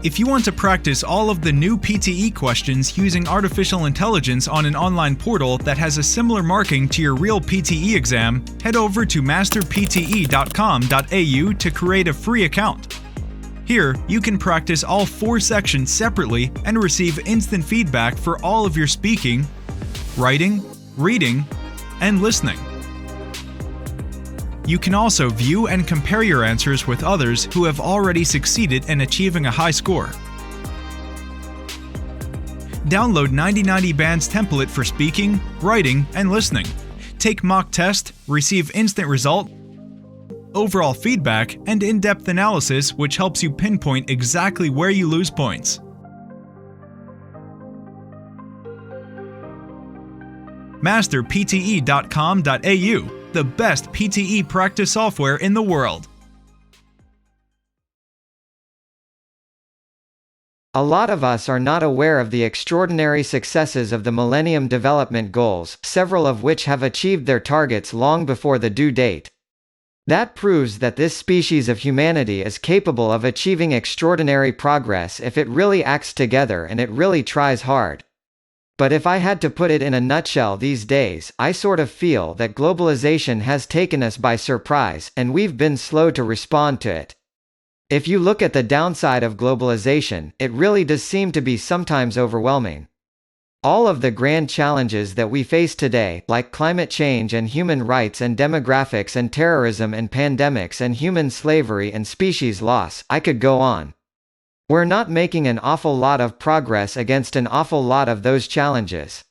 If you want to practice all of the new PTE questions using artificial intelligence on an online portal that has a similar marking to your real PTE exam, head over to masterpte.com.au to create a free account. Here, you can practice all 4 sections separately and receive instant feedback for all of your speaking, writing, reading, and listening. You can also view and compare your answers with others who have already succeeded in achieving a high score. Download 9090 Band's template for speaking, writing, and listening. Take mock test, receive instant result, overall feedback, and in-depth analysis which helps you pinpoint exactly where you lose points. masterpte.com.au, the best PTE practice software in the world. A lot of us are not aware of the extraordinary successes of the Millennium Development Goals, several of which have achieved their targets long before the due date. That proves that this species of humanity is capable of achieving extraordinary progress if it really acts together and it really tries hard. But if I had to put it in a nutshell these days, I sort of feel that globalization has taken us by surprise, and we've been slow to respond to it. If you look at the downside of globalization, it really does seem to be sometimes overwhelming. All of the grand challenges that we face today, like climate change and human rights and demographics and terrorism and pandemics and human slavery and species loss, I could go on. We're not making an awful lot of progress against an awful lot of those challenges.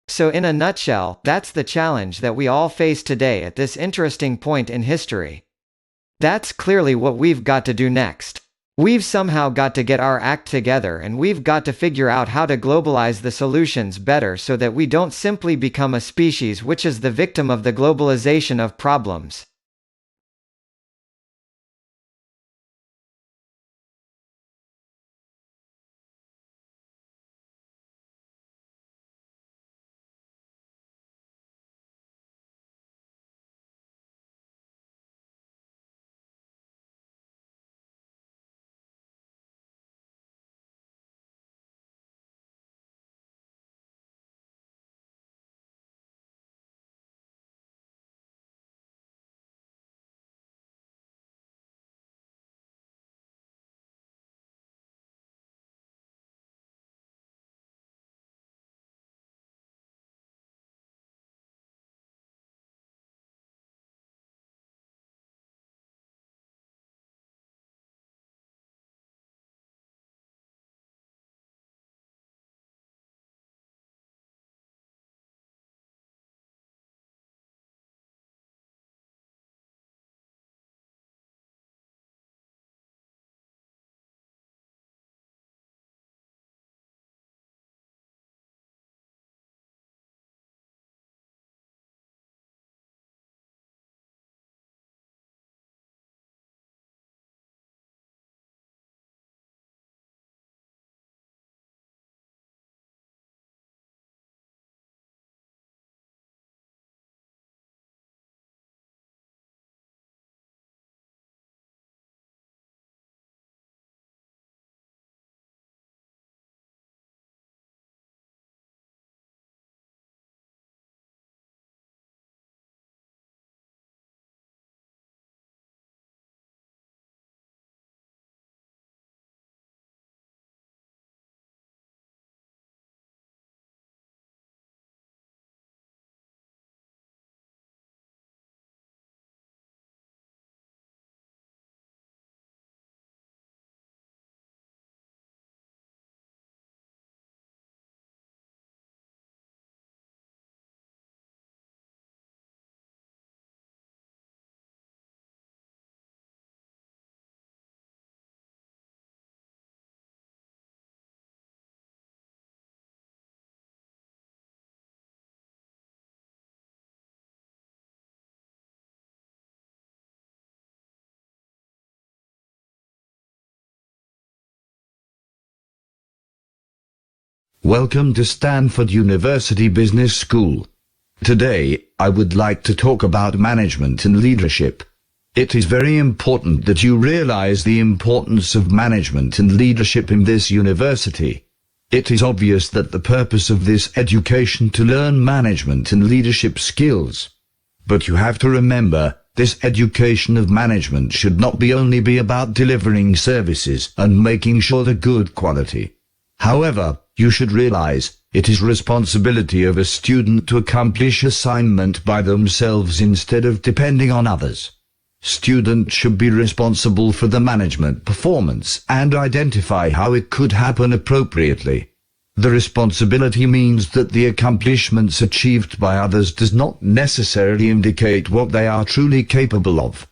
So in a nutshell, that's the challenge that we all face today at this interesting point in history. That's clearly what we've got to do next. We've somehow got to get our act together, and we've got to figure out how to globalize the solutions better so that we don't simply become a species which is the victim of the globalization of problems. Welcome to Stanford University Business School. Today, I would like to talk about management and leadership. It is very important that you realize the importance of management and leadership in this university. It is obvious that the purpose of this education to learn management and leadership skills. But you have to remember, this education of management should not only be about delivering services and making sure they're good quality. However, you should realize, it is responsibility of a student to accomplish assignment by themselves instead of depending on others. Students should be responsible for the management performance and identify how it could happen appropriately. The responsibility means that the accomplishments achieved by others does not necessarily indicate what they are truly capable of.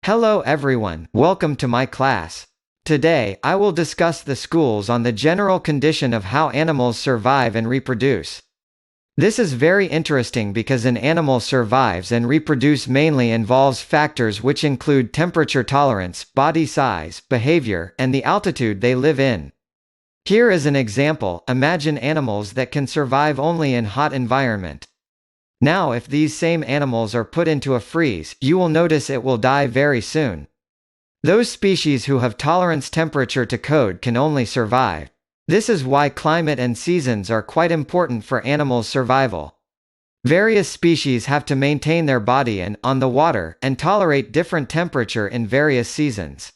Hello everyone, welcome to my class. Today, I will discuss the schools on the general condition of how animals survive and reproduce. This is very interesting because an animal survives and reproduce mainly involves factors which include temperature tolerance, body size, behavior, and the altitude they live in. Here is an example: imagine animals that can survive only in hot environment. Now if these same animals are put into a freeze, you will notice it will die very soon. Those species who have tolerance temperature to code can only survive. This is why climate and seasons are quite important for animals' survival. Various species have to maintain their body on the water, and tolerate different temperature in various seasons.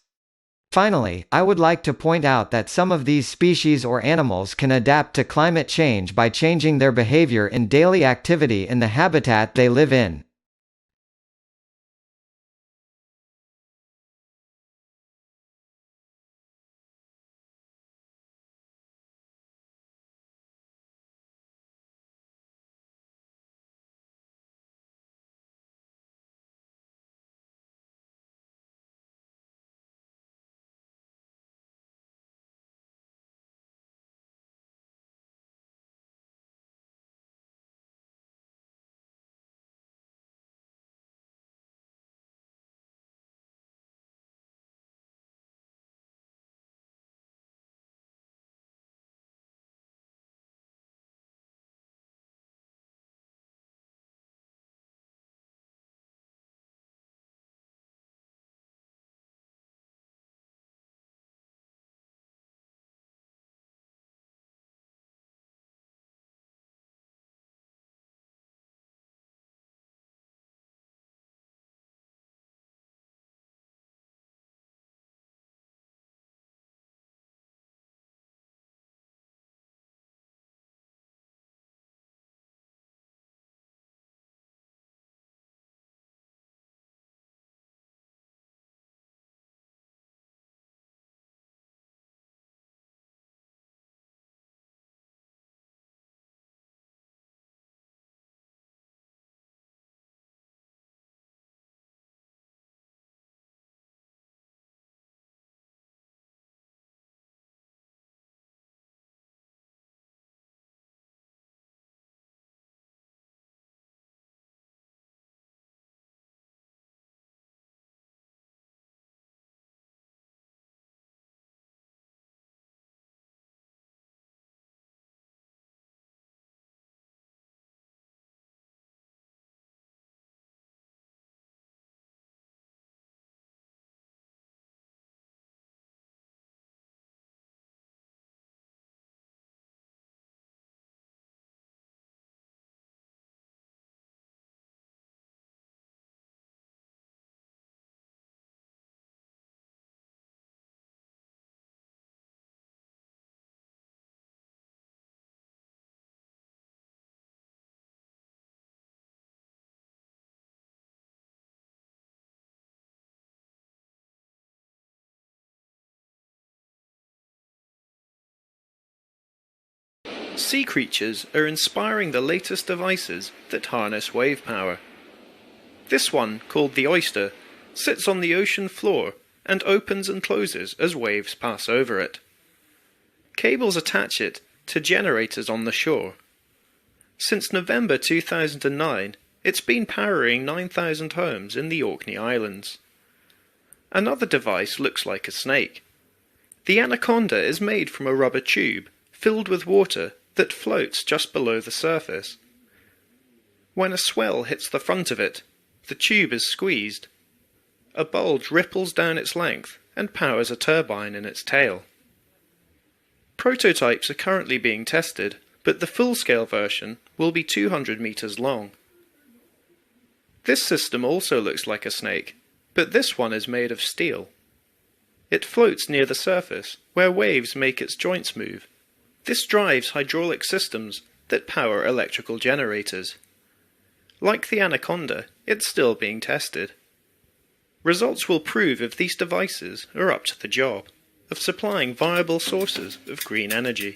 Finally, I would like to point out that some of these species or animals can adapt to climate change by changing their behavior in daily activity in the habitat they live in. Sea creatures are inspiring the latest devices that harness wave power. This one, called the oyster, sits on the ocean floor and opens and closes as waves pass over it. Cables attach it to generators on the shore. Since November 2009, it's been powering 9,000 homes in the Orkney Islands. Another device looks like a snake. The anaconda is made from a rubber tube filled with water that floats just below the surface. When a swell hits the front of it, the tube is squeezed. A bulge ripples down its length and powers a turbine in its tail. Prototypes are currently being tested, but the full-scale version will be 200 meters long. This system also looks like a snake, but this one is made of steel. It floats near the surface, where waves make its joints move. This drives hydraulic systems that power electrical generators. Like the anaconda, it's still being tested. Results will prove if these devices are up to the job of supplying viable sources of green energy.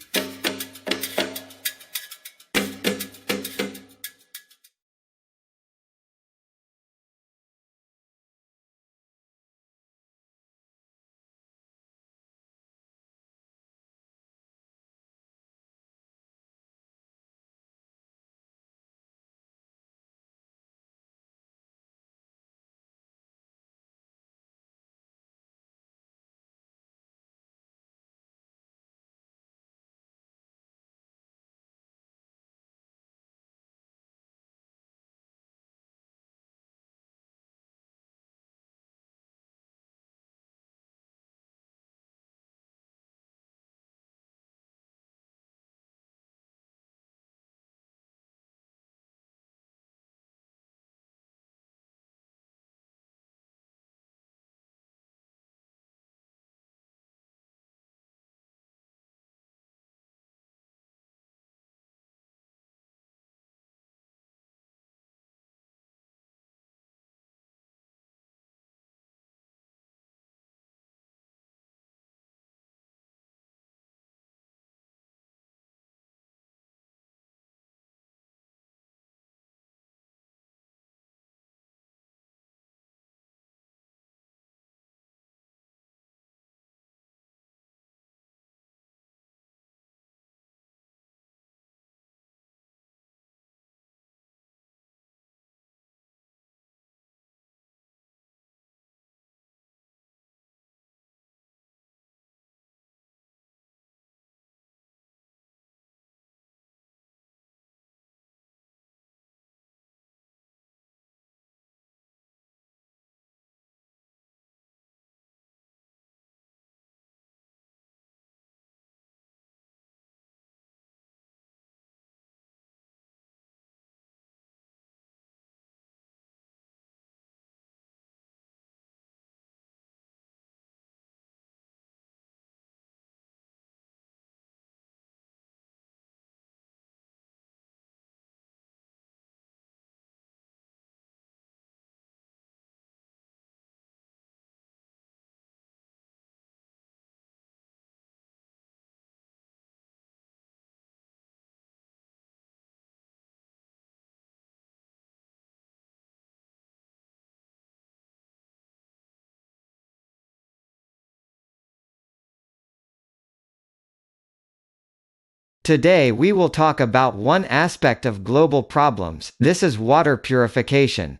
Today we will talk about one aspect of global problems, this is water purification.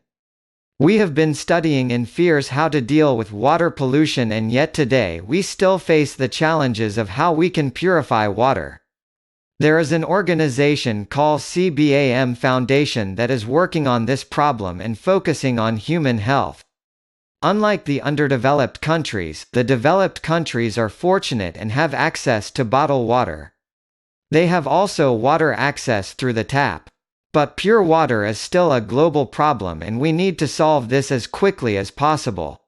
We have been studying in FEARS how to deal with water pollution, and yet today we still face the challenges of how we can purify water. There is an organization called CBAM Foundation that is working on this problem and focusing on human health. Unlike the underdeveloped countries, the developed countries are fortunate and have access to bottled water. They have also water access through the tap. But pure water is still a global problem, and we need to solve this as quickly as possible.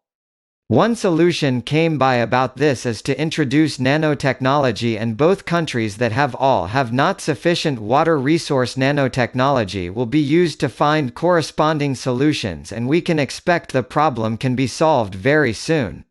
One solution came by about this is to introduce nanotechnology, and both countries that have not sufficient water resource nanotechnology will be used to find corresponding solutions, and we can expect the problem can be solved very soon.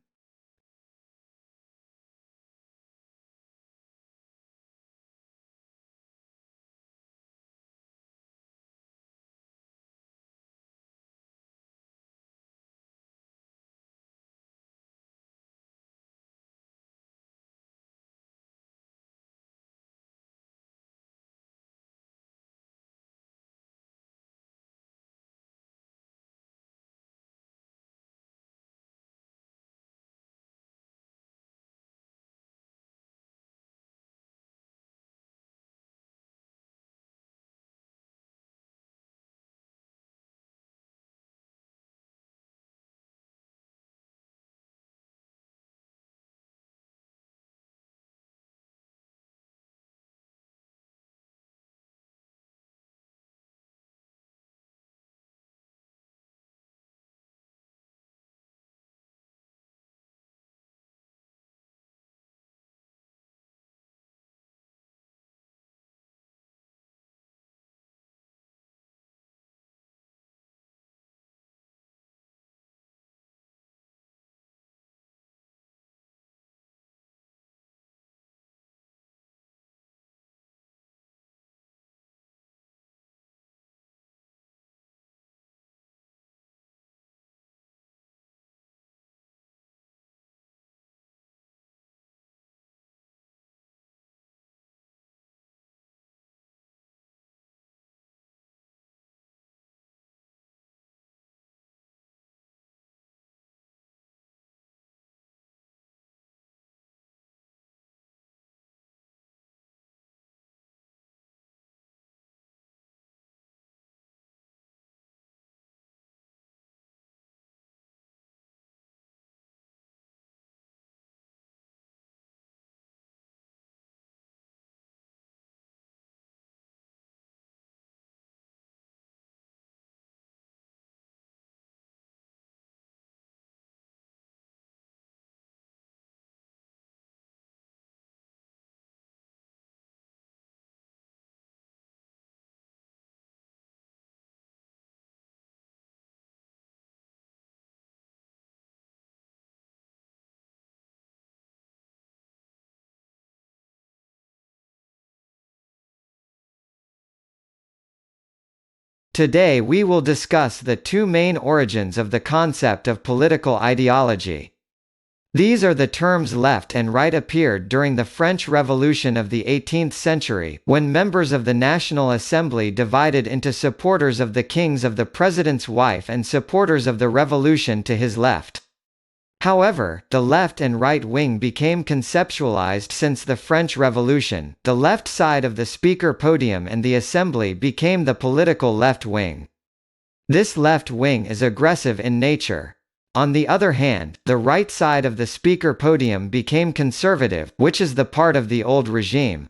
Today we will discuss the two main origins of the concept of political ideology. These are the terms left and right appeared during the French Revolution of the 18th century, when members of the National Assembly divided into supporters of the kings of the president's wife and supporters of the revolution to his left. However, the left and right wing became conceptualized since the French Revolution. The left side of the speaker podium and the assembly became the political left wing. This left wing is aggressive in nature. On the other hand, the right side of the speaker podium became conservative, which is the part of the old regime.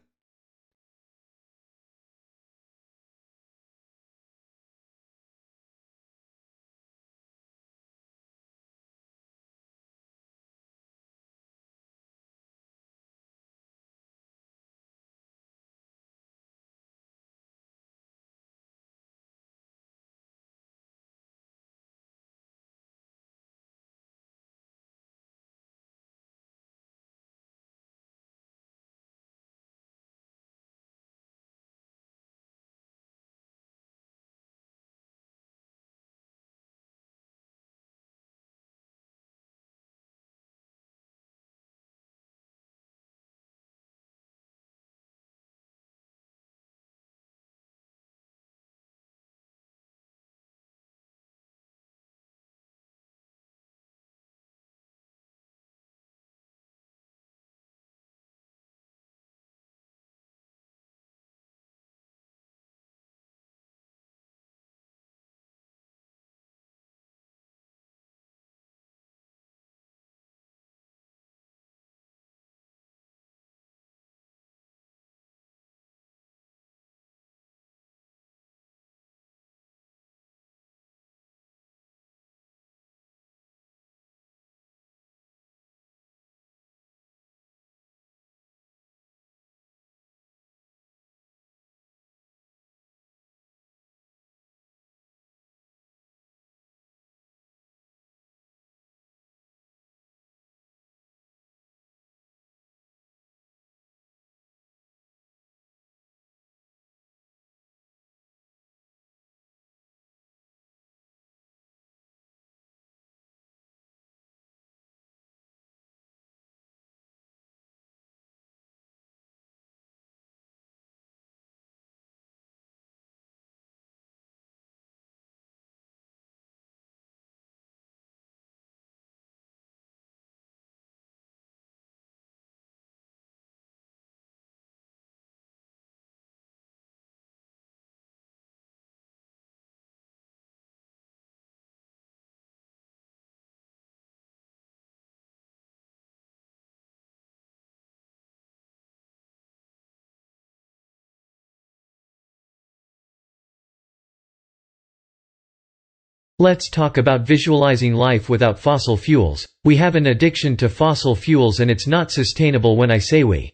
Let's talk about visualizing life without fossil fuels. We have an addiction to fossil fuels and it's not sustainable when I say we.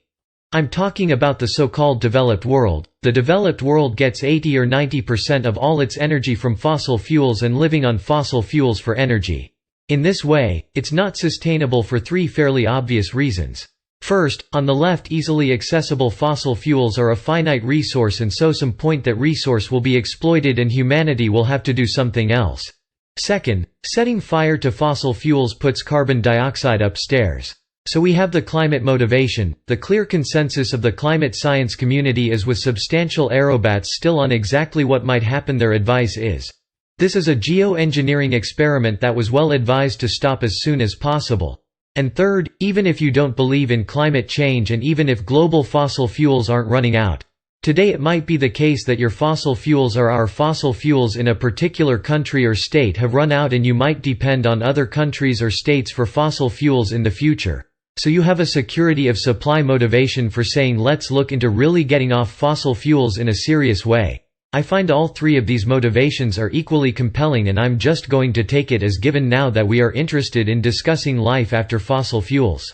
I'm talking about the so-called developed world. The developed world gets 80 or 90% of all its energy from fossil fuels and living on fossil fuels for energy. In this way, it's not sustainable for three fairly obvious reasons. First, on the left, easily accessible fossil fuels are a finite resource and so some point that resource will be exploited and humanity will have to do something else. Second, setting fire to fossil fuels puts carbon dioxide upstairs. So we have the climate motivation. The clear consensus of the climate science community is with substantial aerobats still on exactly what might happen. Their advice is, this is a geoengineering experiment that was well advised to stop as soon as possible. And third, even if you don't believe in climate change and even if global fossil fuels aren't running out, today it might be the case that your fossil fuels or our fossil fuels in a particular country or state have run out and you might depend on other countries or states for fossil fuels in the future. So you have a security of supply motivation for saying let's look into really getting off fossil fuels in a serious way. I find all three of these motivations are equally compelling and I'm just going to take it as given now that we are interested in discussing life after fossil fuels.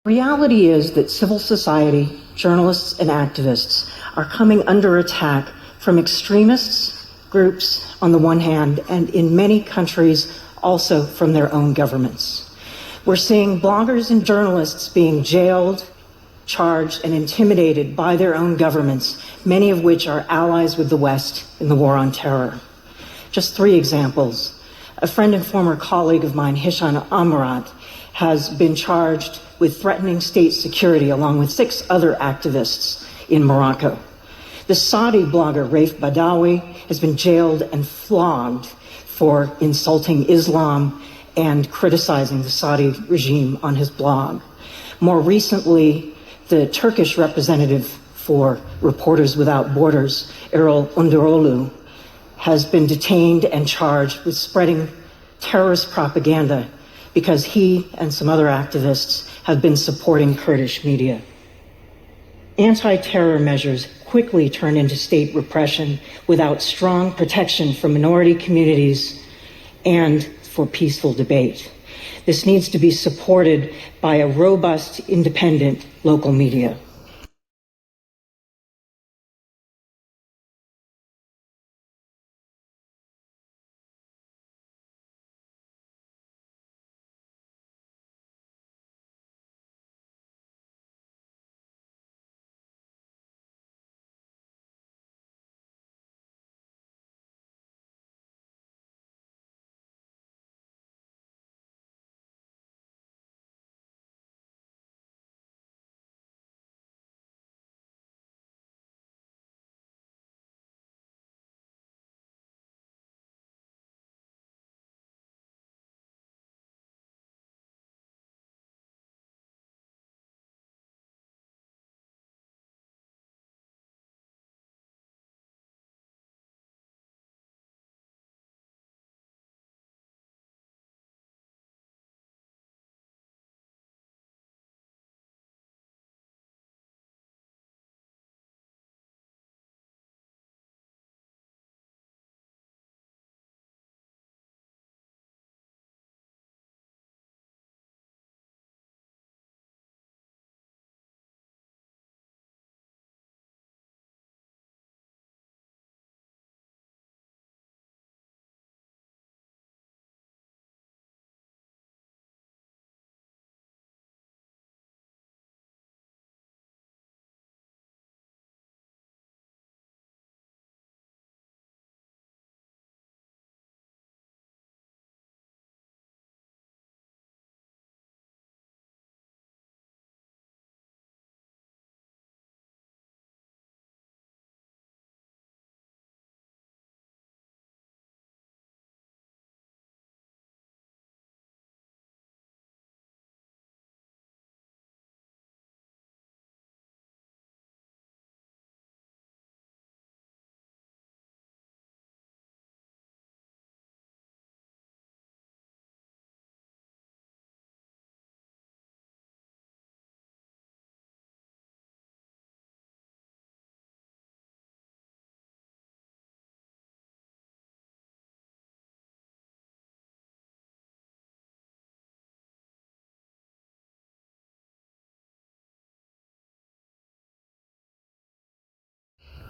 Reality is that civil society, journalists, and activists are coming under attack from extremists, groups on the one hand, and in many countries also from their own governments. We're seeing bloggers and journalists being jailed, charged, and intimidated by their own governments, many of which are allies with the West in the war on terror. Just 3 examples. A friend and former colleague of mine, Hisham Amarat, has been charged with threatening state security along with 6 other activists in Morocco. The Saudi blogger Raif Badawi has been jailed and flogged for insulting Islam and criticizing the Saudi regime on his blog. More recently, the Turkish representative for Reporters Without Borders, Erol Underoğlu, has been detained and charged with spreading terrorist propaganda because he and some other activists have been supporting Kurdish media. Anti-terror measures quickly turn into state repression without strong protection for minority communities and for peaceful debate. This needs to be supported by a robust, independent local media.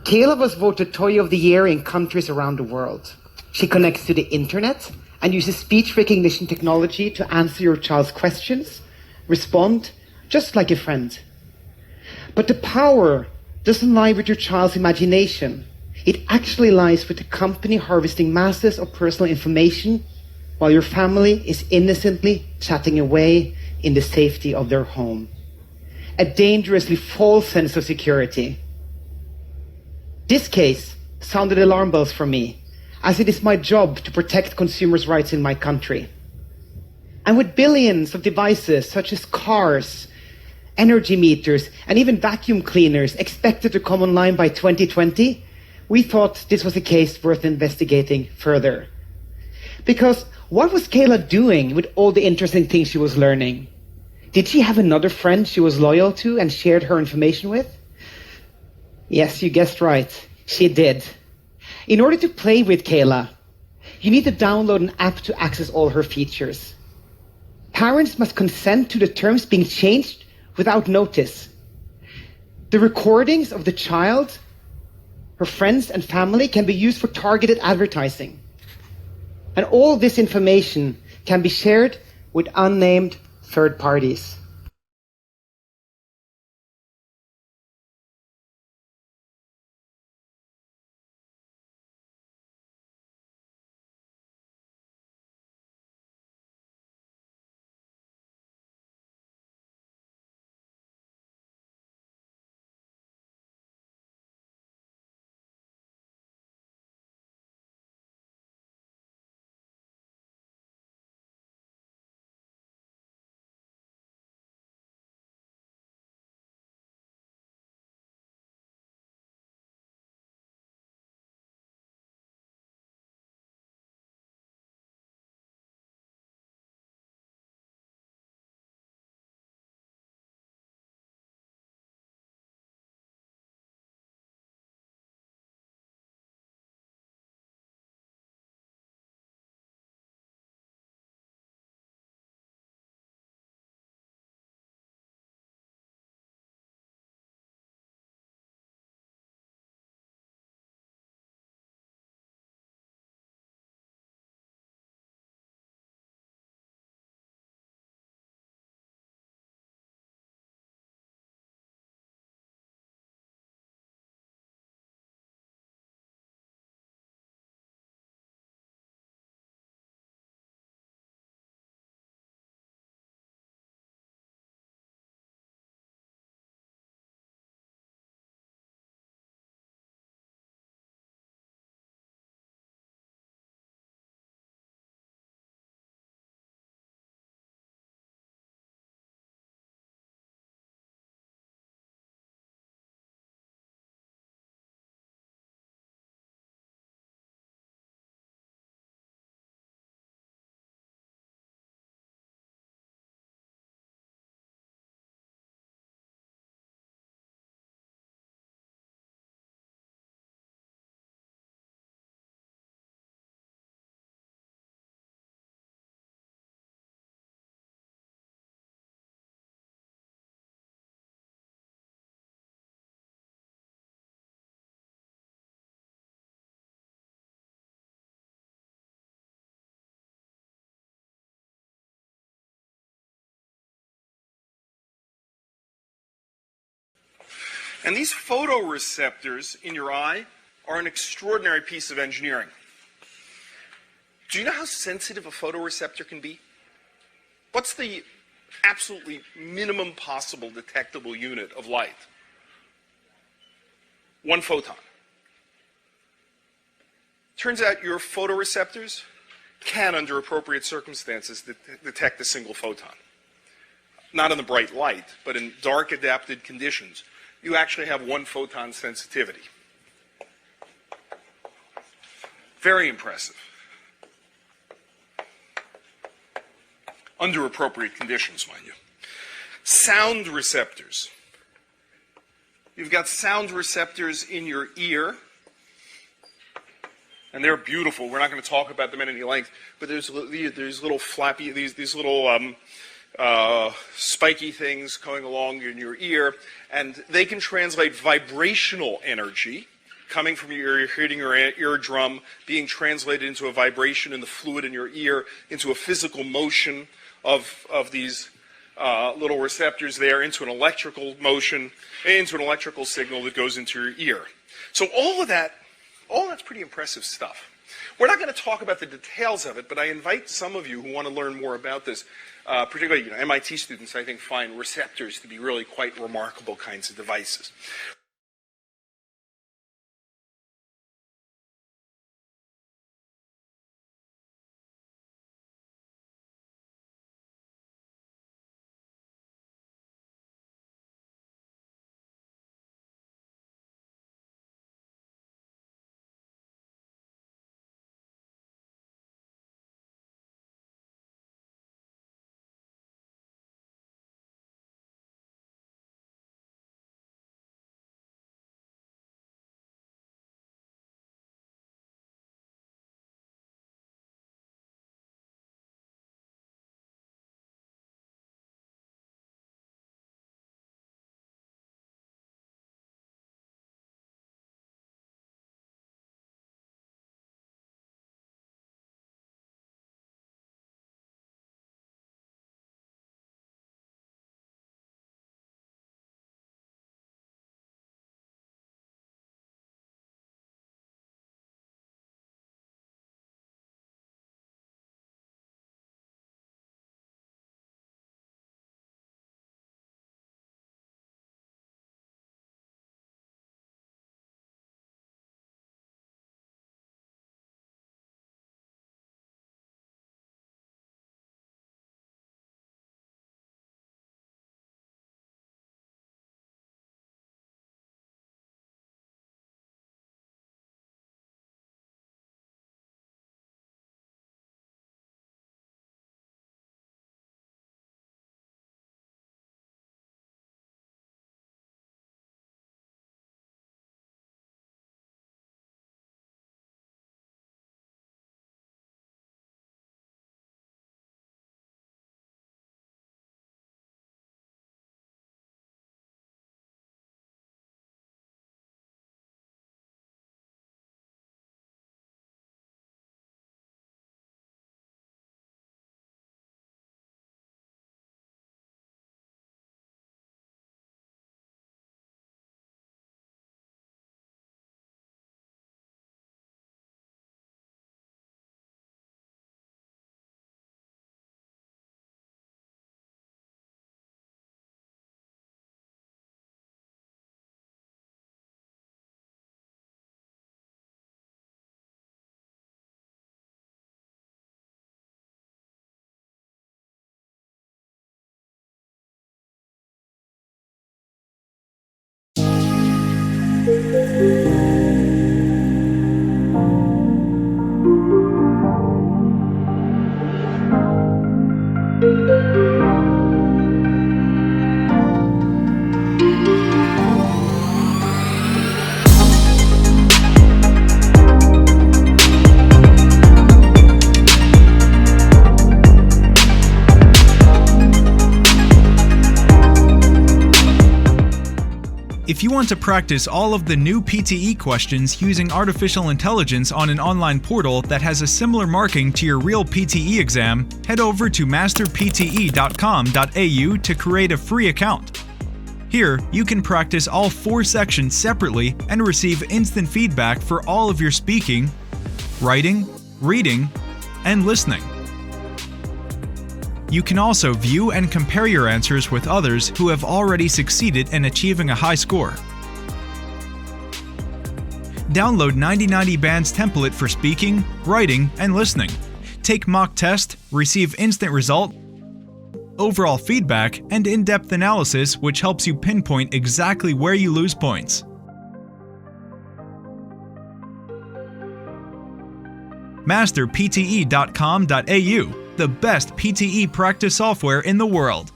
Kayla was voted Toy of the Year in countries around the world. She connects to the internet and uses speech recognition technology to answer your child's questions, respond, just like a friend. But the power doesn't lie with your child's imagination. It actually lies with the company harvesting masses of personal information while your family is innocently chatting away in the safety of their home. A dangerously false sense of security. This case sounded alarm bells for me, as it is my job to protect consumers' rights in my country. And with billions of devices such as cars, energy meters, and even vacuum cleaners expected to come online by 2020, we thought this was a case worth investigating further. Because what was Kayla doing with all the interesting things she was learning? Did she have another friend she was loyal to and shared her information with? Yes, you guessed right. She did. In order to play with Kayla, you need to download an app to access all her features. Parents must consent to the terms being changed without notice. The recordings of the child, her friends and family can be used for targeted advertising. And all this information can be shared with unnamed third parties. And these photoreceptors in your eye are an extraordinary piece of engineering. Do you know how sensitive a photoreceptor can be? What's the absolutely minimum possible detectable unit of light? 1 photon. Turns out your photoreceptors can, under appropriate circumstances, detect a single photon. Not in the bright light, but in dark adapted conditions, you actually have 1 photon sensitivity. Very impressive. Under appropriate conditions, mind you. Sound receptors. You've got sound receptors in your ear, and they're beautiful. We're not going to talk about them at any length, but there's little flappy, these little spiky things going along in your ear, and they can translate vibrational energy coming from your ear, hitting your eardrum, being translated into a vibration in the fluid in your ear, into a physical motion of these little receptors there, into an electrical motion, into an electrical signal that goes into your ear. So all that's pretty impressive stuff. We're not going to talk about the details of it, but I invite some of you who want to learn more about this, particularly MIT students, I think, find receptors to be really quite remarkable kinds of devices. If you want to practice all of the new PTE questions using artificial intelligence on an online portal that has a similar marking to your real PTE exam, head over to masterpte.com.au to create a free account. Here, you can practice all 4 sections separately and receive instant feedback for all of your speaking, writing, reading, and listening. You can also view and compare your answers with others who have already succeeded in achieving a high score. Download 9090 Band's template for speaking, writing, and listening. Take mock test, receive instant result, overall feedback, and in-depth analysis which helps you pinpoint exactly where you lose points. Masterpte.com.au, the best PTE practice software in the world.